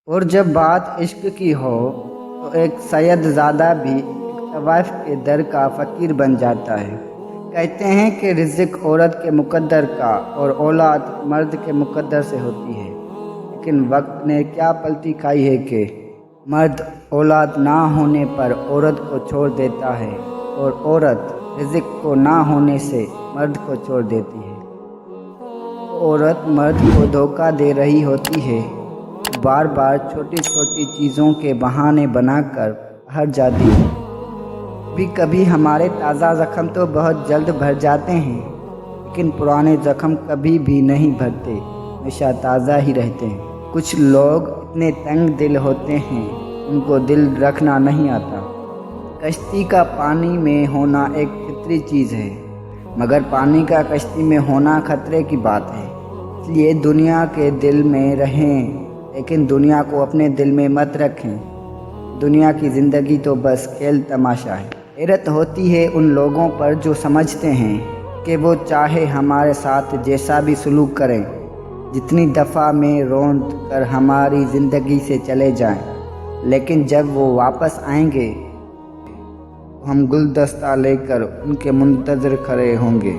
اور جب بات عشق کی ہو تو ایک سید زادہ بھی ایک طوائف کے در کا فقیر بن جاتا ہے۔ کہتے ہیں کہ رزق عورت کے مقدر کا اور اولاد مرد کے مقدر سے ہوتی ہے، لیکن وقت نے کیا پلٹی کھائی ہے کہ مرد اولاد نہ ہونے پر عورت کو چھوڑ دیتا ہے اور عورت رزق کو نہ ہونے سے مرد کو چھوڑ دیتی ہے۔ عورت مرد کو دھوکہ دے رہی ہوتی ہے، بار بار چھوٹی چھوٹی چیزوں کے بہانے بنا کر باہر جاتی ہے۔ کبھی ہمارے تازہ زخم تو بہت جلد بھر جاتے ہیں، لیکن پرانے زخم کبھی بھی نہیں بھرتے، ہمیشہ تازہ ہی رہتے ہیں۔ کچھ لوگ اتنے تنگ دل ہوتے ہیں ان کو دل رکھنا نہیں آتا۔ کشتی کا پانی میں ہونا ایک فطری چیز ہے، مگر پانی کا کشتی میں ہونا خطرے کی بات ہے۔ اس لیے دنیا کے دل میں رہیں، لیکن دنیا کو اپنے دل میں مت رکھیں۔ دنیا کی زندگی تو بس کھیل تماشا ہے۔ حیرت ہوتی ہے ان لوگوں پر جو سمجھتے ہیں کہ وہ چاہے ہمارے ساتھ جیسا بھی سلوک کریں، جتنی دفعہ میں روند کر ہماری زندگی سے چلے جائیں، لیکن جب وہ واپس آئیں گے تو ہم گلدستہ لے کر ان کے منتظر کھڑے ہوں گے۔